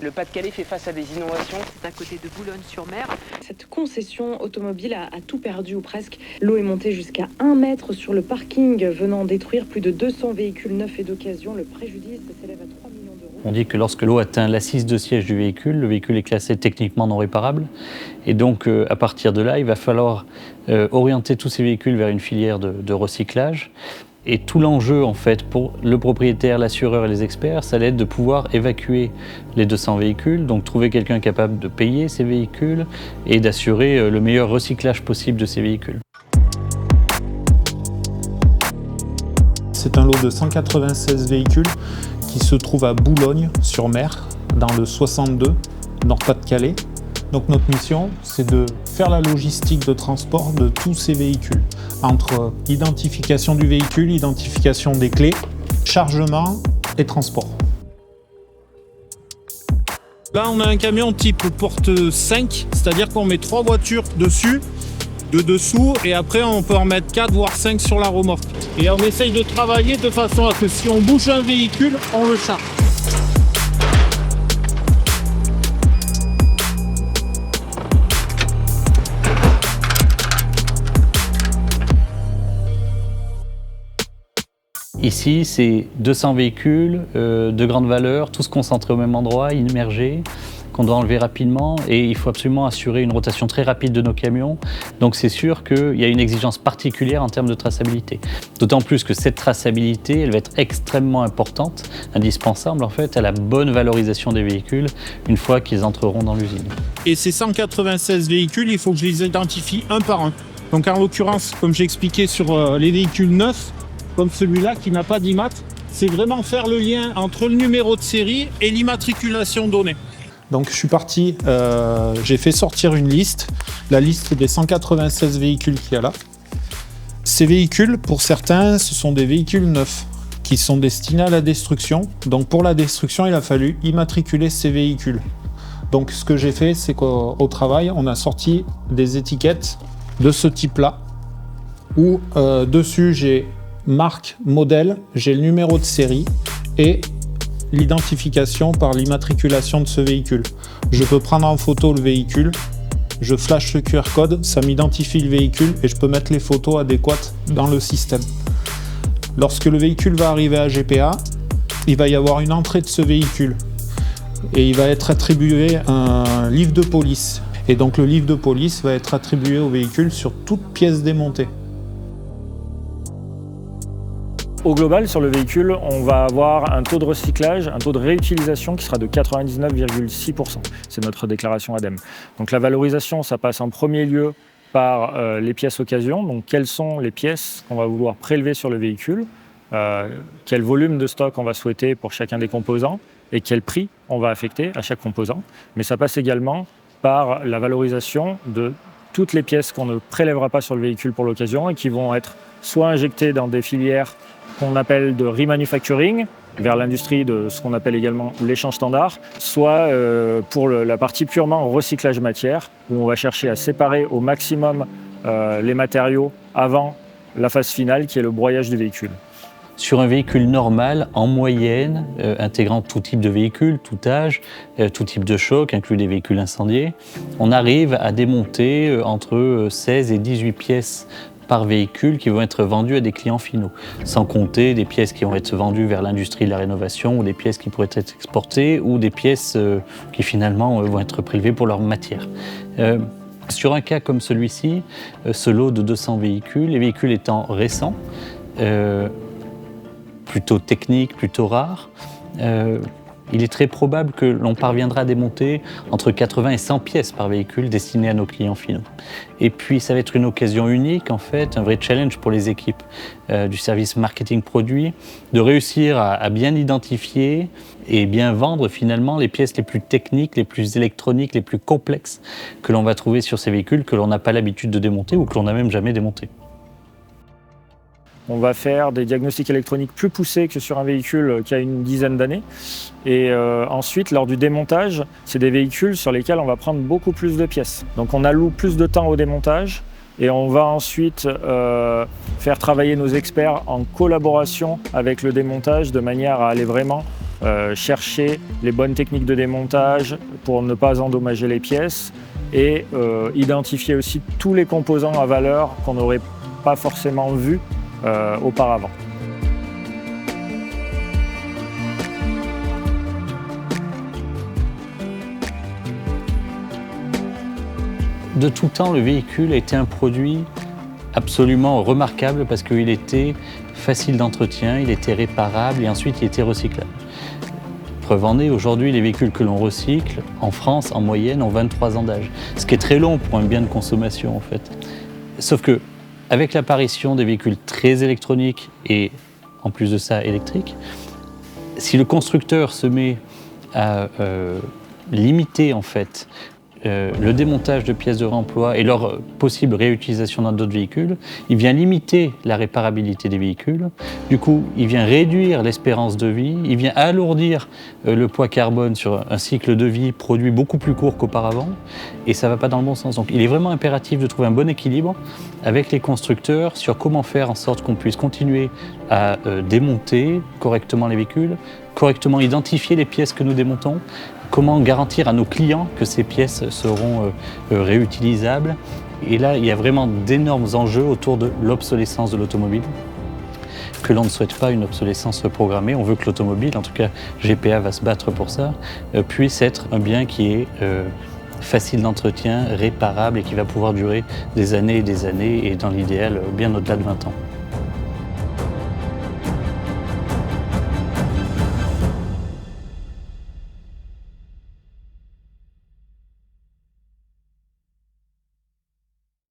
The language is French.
Le Pas-de-Calais fait face à des innovations. C'est à côté de Boulogne-sur-Mer. Cette concession automobile a tout perdu ou presque. L'eau est montée jusqu'à 1 mètre sur le parking, venant détruire plus de 200 véhicules neufs et d'occasion. Le préjudice s'élève à 3 millions d'euros. On dit que lorsque l'eau atteint l'assise de siège du véhicule, le véhicule est classé techniquement non réparable. Et donc, à partir de là, il va falloir orienter tous ces véhicules vers une filière de recyclage. Et tout l'enjeu, en fait, pour le propriétaire, l'assureur et les experts, ça allait être de pouvoir évacuer les 200 véhicules, donc trouver quelqu'un capable de payer ces véhicules et d'assurer le meilleur recyclage possible de ces véhicules. C'est un lot de 196 véhicules qui se trouve à Boulogne-sur-Mer, dans le 62, Nord-Pas-de-Calais. Donc notre mission, c'est de faire la logistique de transport de tous ces véhicules, entre identification du véhicule, identification des clés, chargement et transport. Là, on a un camion type porte 5, c'est-à-dire qu'on met 3 voitures dessus, de dessous, et après on peut en mettre 4 voire 5 sur la remorque. Et on essaye de travailler de façon à que si on bouge un véhicule, on le charge. Ici, c'est 200 véhicules de grande valeur, tous concentrés au même endroit, immergés, qu'on doit enlever rapidement, et il faut absolument assurer une rotation très rapide de nos camions. Donc c'est sûr qu'il y a une exigence particulière en termes de traçabilité. D'autant plus que cette traçabilité, elle va être extrêmement importante, indispensable en fait à la bonne valorisation des véhicules une fois qu'ils entreront dans l'usine. Et ces 196 véhicules, il faut que je les identifie un par un. Donc en l'occurrence, comme j'ai expliqué sur les véhicules neufs, comme celui-là qui n'a pas d'IMAT, c'est vraiment faire le lien entre le numéro de série et l'immatriculation donnée. Donc je suis parti, j'ai fait sortir une liste, la liste des 196 véhicules qu'il y a là. Ces véhicules, pour certains, ce sont des véhicules neufs qui sont destinés à la destruction. Donc pour la destruction, il a fallu immatriculer ces véhicules. Donc ce que j'ai fait, c'est qu'au travail, on a sorti des étiquettes de ce type-là, où dessus j'ai marque, modèle, j'ai le numéro de série et l'identification par l'immatriculation de ce véhicule. Je peux prendre en photo le véhicule, je flash le QR code, ça m'identifie le véhicule et je peux mettre les photos adéquates dans le système. Lorsque le véhicule va arriver à GPA, il va y avoir une entrée de ce véhicule et il va être attribué un livre de police. Et donc le livre de police va être attribué au véhicule sur toute pièce démontée. Au global, sur le véhicule, on va avoir un taux de recyclage, un taux de réutilisation qui sera de 99,6%. C'est notre déclaration ADEME. Donc la valorisation, ça passe en premier lieu par les pièces occasion. Donc quelles sont les pièces qu'on va vouloir prélever sur le véhicule, quel volume de stock on va souhaiter pour chacun des composants et quel prix on va affecter à chaque composant. Mais ça passe également par la valorisation de toutes les pièces qu'on ne prélèvera pas sur le véhicule pour l'occasion et qui vont être soit injectées dans des filières qu'on appelle de remanufacturing, vers l'industrie de ce qu'on appelle également l'échange standard, soit pour la partie purement recyclage matière, où on va chercher à séparer au maximum les matériaux avant la phase finale, qui est le broyage du véhicule. Sur un véhicule normal, en moyenne, intégrant tout type de véhicule, tout âge, tout type de choc, inclus des véhicules incendiés, on arrive à démonter entre 16 et 18 pièces par véhicule qui vont être vendus à des clients finaux, sans compter des pièces qui vont être vendues vers l'industrie de la rénovation ou des pièces qui pourraient être exportées ou des pièces qui finalement vont être prélevées pour leur matière. Sur un cas comme celui-ci, ce lot de 200 véhicules, les véhicules étant récents, plutôt techniques, plutôt rares, il est très probable que l'on parviendra à démonter entre 80 et 100 pièces par véhicule destinées à nos clients finaux. Et puis ça va être une occasion unique, en fait, un vrai challenge pour les équipes du service marketing produit, de réussir à bien identifier et bien vendre finalement les pièces les plus techniques, les plus électroniques, les plus complexes que l'on va trouver sur ces véhicules que l'on n'a pas l'habitude de démonter ou que l'on n'a même jamais démonté. On va faire des diagnostics électroniques plus poussés que sur un véhicule qui a une dizaine d'années. Et ensuite, lors du démontage, c'est des véhicules sur lesquels on va prendre beaucoup plus de pièces. Donc on alloue plus de temps au démontage et on va ensuite faire travailler nos experts en collaboration avec le démontage de manière à aller vraiment chercher les bonnes techniques de démontage pour ne pas endommager les pièces et identifier aussi tous les composants à valeur qu'on n'aurait pas forcément vus auparavant. De tout temps, le véhicule a été un produit absolument remarquable parce qu'il était facile d'entretien, il était réparable et ensuite il était recyclable. Preuve en est, aujourd'hui, les véhicules que l'on recycle, en France, en moyenne, ont 23 ans d'âge. Ce qui est très long pour un bien de consommation, en fait. Sauf que, avec l'apparition des véhicules très électroniques et, en plus de ça, électriques, si le constructeur se met à limiter, en fait, le démontage de pièces de réemploi et leur possible réutilisation dans d'autres véhicules, il vient limiter la réparabilité des véhicules. Du coup, il vient réduire l'espérance de vie, il vient alourdir le poids carbone sur un cycle de vie produit beaucoup plus court qu'auparavant, et ça ne va pas dans le bon sens. Donc il est vraiment impératif de trouver un bon équilibre avec les constructeurs sur comment faire en sorte qu'on puisse continuer à démonter correctement les véhicules, correctement identifier les pièces que nous démontons, comment garantir à nos clients que ces pièces seront réutilisables. Et là, il y a vraiment d'énormes enjeux autour de l'obsolescence de l'automobile, que l'on ne souhaite pas une obsolescence programmée. On veut que l'automobile, en tout cas GPA va se battre pour ça, puisse être un bien qui est facile d'entretien, réparable et qui va pouvoir durer des années et dans l'idéal bien au-delà de 20 ans.